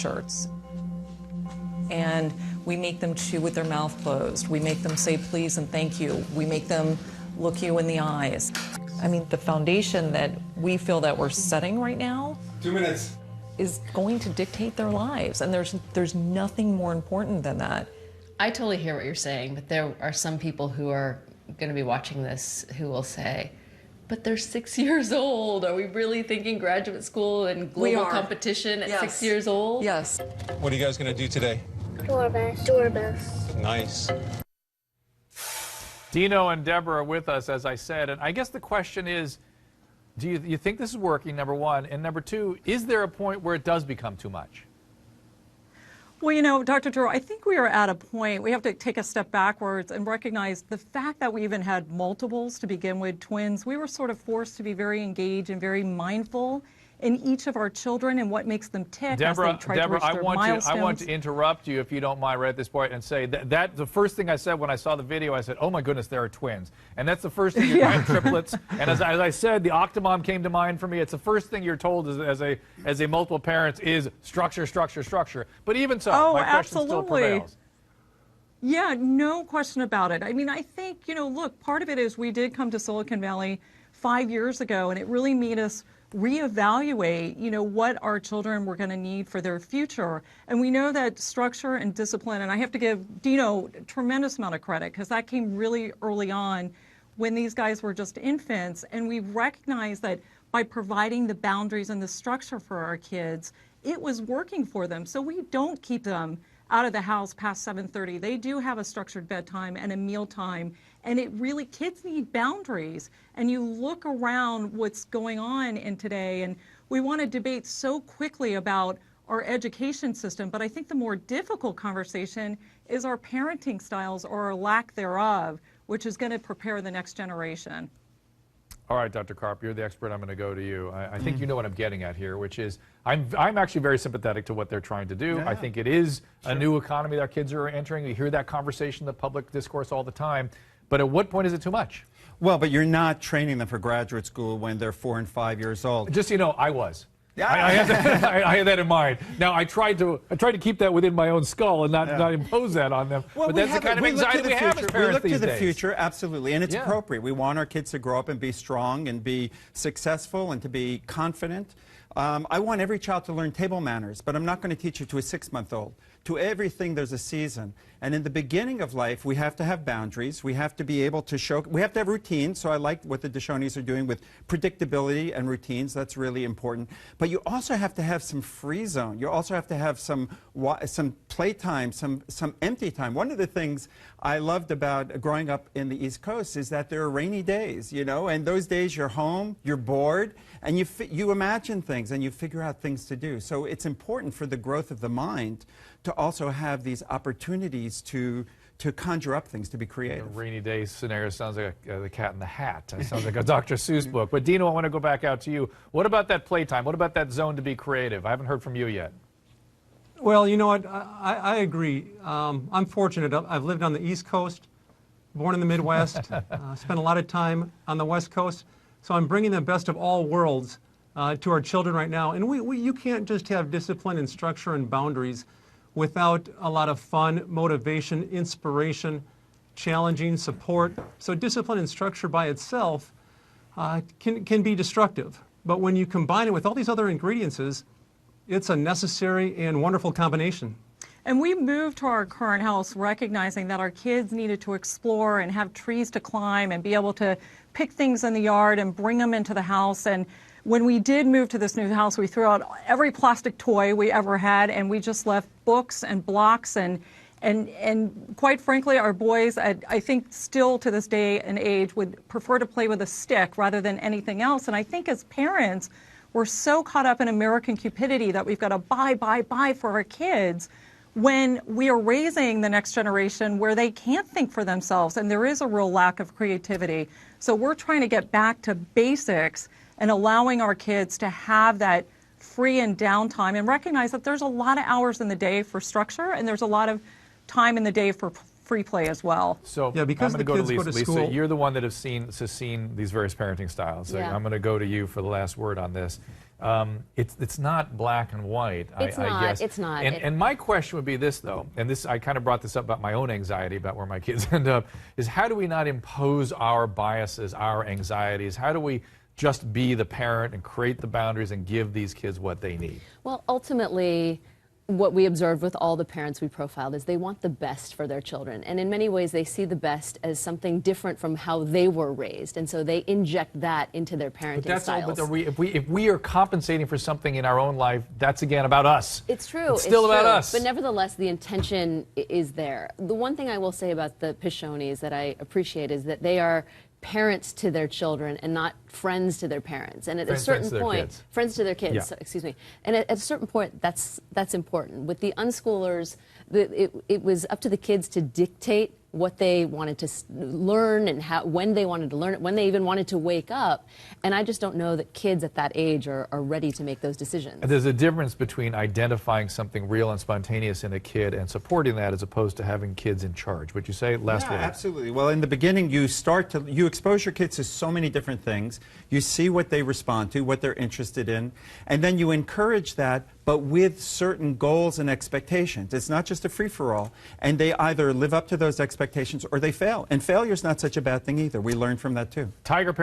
T-shirts. And we make them chew with their mouth closed. We make them say please and thank you. We make them look you in the eyes. I mean, the foundation that we feel that we're setting right now 2 minutes. is going to dictate their lives. And there's nothing more important than that. I totally hear what you're saying, but there are some people who are going to be watching this who will say, but they're 6 years old. Are we really thinking graduate school and global competition at 6 years old? Yes. What are you guys going to do today? Doorbells. Doorbells. Nice. Dino and Deborah are with us, as I said, and I guess the question is, do you think this is working, number one? And number two, is there a point where it does become too much? Well, you know, Dr. Drew, I think we are at a point, we have to take a step backwards and recognize the fact that we even had multiples to begin with, twins. We were sort of forced to be very engaged and very mindful in each of our children and what makes them tick as they try to reach their milestones. I want to interrupt you, if you don't mind, right at this point, and say that the first thing I said when I saw the video, I said, oh my goodness, there are twins. And that's the first thing you're triplets. And as I said, the Octomom came to mind for me. It's the first thing you're told as a multiple parent is structure, structure, structure. But even so, my question still prevails. Yeah, no question about it. I mean, I think, you know, look, part of it is we did come to Silicon Valley 5 years ago, and it really made us reevaluate, you know, what our children were going to need for their future. And we know that structure and discipline, and I have to give Dino a tremendous amount of credit because that came really early on when these guys were just infants. And we recognized that by providing the boundaries and the structure for our kids, it was working for them. So we don't keep them out of the house past 7:30. They do have a structured bedtime and a mealtime. And it really, kids need boundaries. And you look around what's going on in today, and we want to debate so quickly about our education system, but I think the more difficult conversation is our parenting styles or our lack thereof, which is going to prepare the next generation. All right, Dr. Karp, you're the expert. I'm going to go to you. I think you know what I'm getting at here, which is I'm actually very sympathetic to what they're trying to do. Yeah. I think it is a new economy that our kids are entering. We hear that conversation in the public discourse all the time. But at what point is it too much? Well, but you're not training them for graduate school when they're 4 and 5 years old. Just so you know, I was. Yeah. I had that in mind. Now, I tried to keep that within my own skull and not impose that on them. Well, but that's the kind of anxiety we have as parents these days. We look to the future, absolutely, and it's appropriate. We want our kids to grow up and be strong and be successful and to be confident. I want every child to learn table manners, but I'm not going to teach it to a 6-month-old. To everything, there's a season. And in the beginning of life, we have to have boundaries. We have to be able to show, we have to have routines. So I like what the Deshonys are doing with predictability and routines. That's really important. But you also have to have some free zone. You also have to have some playtime, some empty time. One of the things I loved about growing up in the East Coast is that there are rainy days, you know, and those days you're home, you're bored, and you imagine things and you figure out things to do. So it's important for the growth of the mind to also have these opportunities to conjure up things, to be creative. The rainy day scenario sounds like The Cat in the Hat. It sounds like a Dr. Seuss book. But Dino, I want to go back out to you. What about that playtime? What about that zone to be creative? I haven't heard from you yet. Well, you know what? I agree. I'm fortunate. I've lived on the East Coast, born in the Midwest, spent a lot of time on the West Coast. So I'm bringing the best of all worlds to our children right now. And you can't just have discipline and structure and boundaries without a lot of fun, motivation, inspiration, challenging, support. So discipline and structure by itself can be destructive. But when you combine it with all these other ingredients, it's a necessary and wonderful combination. And we moved to our current house recognizing that our kids needed to explore and have trees to climb and be able to pick things in the yard and bring them into the house. And when we did move to this new house, we threw out every plastic toy we ever had, and we just left books and blocks. And quite frankly, our boys, I think still to this day and age, would prefer to play with a stick rather than anything else. And I think as parents, we're so caught up in American cupidity that we've got to buy for our kids when we are raising the next generation where they can't think for themselves, and there is a real lack of creativity. So we're trying to get back to basics and allowing our kids to have that free and downtime and recognize that there's a lot of hours in the day for structure and there's a lot of time in the day for free play as well. So yeah, because I'm going to go to Lisa. Lisa, you're the one that has seen these various parenting styles. So I'm going to go to you for the last word on this. it's not black and white. It's I not, guess. it's not. And my question would be this, though, and this I kind of brought this up about my own anxiety about where my kids end up, is how do we not impose our biases, our anxieties? How do we just be the parent and create the boundaries and give these kids what they need? Well, ultimately, what we observed with all the parents we profiled is they want the best for their children. And in many ways, they see the best as something different from how they were raised. And so they inject that into their parenting But that's styles. all. But if we are compensating for something in our own life, that's again about us. It's true. It's still about true. us. But nevertheless, the intention is there. The one thing I will say about the Pishonis that I appreciate is that they are parents to their children and not friends to their parents. And at a certain point, friends to their kids. Yeah. So, excuse me. And at a certain point, that's important. With the unschoolers, it was up to the kids to dictate what they wanted to learn and when they wanted to learn it, when they even wanted to wake up. And I just don't know that kids at that age are ready to make those decisions. And there's a difference between identifying something real and spontaneous in a kid and supporting that as opposed to having kids in charge. Would you say? Last word. Absolutely. Well, in the beginning, you expose your kids to so many different things. You see what they respond to, what they're interested in, and then you encourage that, but with certain goals and expectations. It's not just a free-for-all. And they either live up to those expectations or they fail. And failure is not such a bad thing either. We learn from that too. Tiger